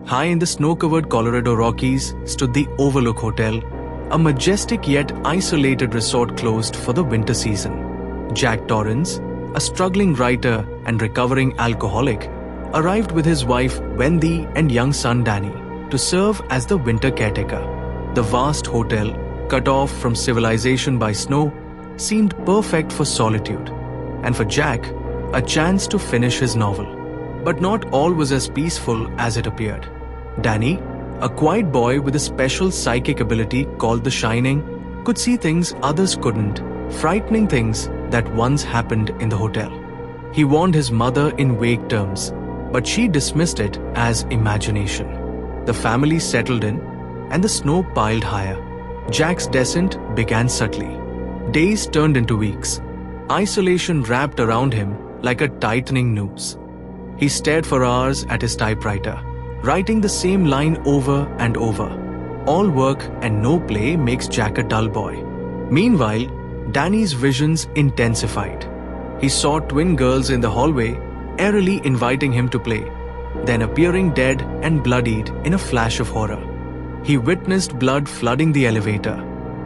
High in the snow-covered Colorado Rockies stood the Overlook Hotel, a majestic yet isolated resort closed for the winter season. Jack Torrance, a struggling writer and recovering alcoholic, arrived with his wife Wendy and young son Danny to serve as the winter caretaker. The vast hotel, cut off from civilization by snow, seemed perfect for solitude, and for Jack, a chance to finish his novel. But not all was as peaceful as it appeared. Danny, a quiet boy with a special psychic ability called the Shining, could see things others couldn't, frightening things that once happened in the hotel. He warned his mother in vague terms, but she dismissed it as imagination. The family settled in, and the snow piled higher. Jack's descent began subtly. Days turned into weeks. Isolation wrapped around him like a tightening noose. He stared for hours at his typewriter, writing the same line over and over. All work and no play makes Jack a dull boy. Meanwhile, Danny's visions intensified. He saw twin girls in the hallway, airily inviting him to play, then appearing dead and bloodied in a flash of horror. He witnessed blood flooding the elevator,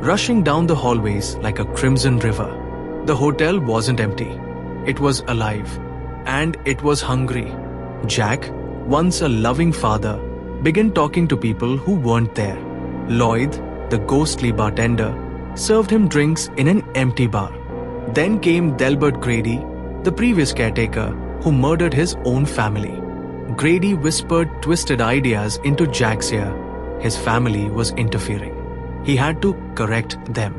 rushing down the hallways like a crimson river. The hotel wasn't empty. It was alive, and it was hungry. Jack, once a loving father, began talking to people who weren't there. Lloyd, the ghostly bartender, served him drinks in an empty bar. Then came Delbert Grady, the previous caretaker, who murdered his own family. Grady whispered twisted ideas into Jack's ear. His family was interfering. He had to correct them.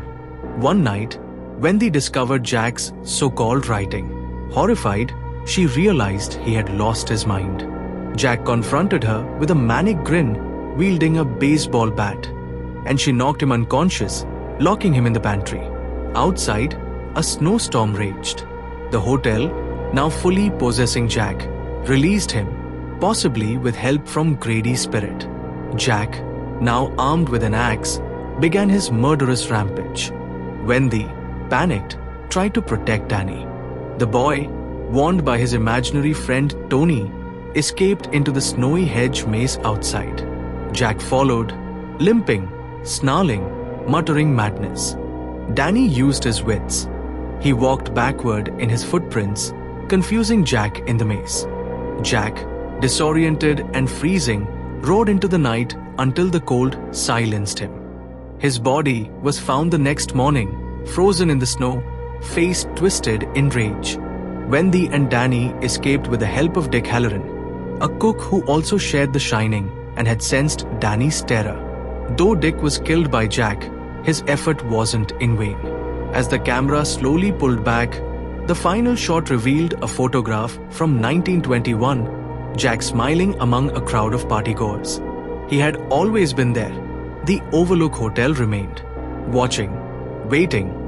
One night, Wendy discovered Jack's so-called writing. Horrified, she realized he had lost his mind. Jack confronted her with a manic grin, wielding a baseball bat, and she knocked him unconscious, locking him in the pantry. Outside, a snowstorm raged. The hotel, now fully possessing Jack, released him, possibly with help from Grady's spirit. Jack, now armed with an axe, began his murderous rampage. Wendy, panicked, tried to protect Danny. The boy, warned by his imaginary friend Tony, escaped into the snowy hedge maze outside. Jack followed, limping, snarling, muttering madness. Danny used his wits. He walked backward in his footprints, confusing Jack in the maze. Jack, disoriented and freezing, rode into the night until the cold silenced him. His body was found the next morning, frozen in the snow, face twisted in rage. Wendy and Danny escaped with the help of Dick Halloran, a cook who also shared the Shining and had sensed Danny's terror. Though Dick was killed by Jack, his effort wasn't in vain. As the camera slowly pulled back, the final shot revealed a photograph from 1921, Jack smiling among a crowd of partygoers. He had always been there. The Overlook Hotel remained, watching, waiting,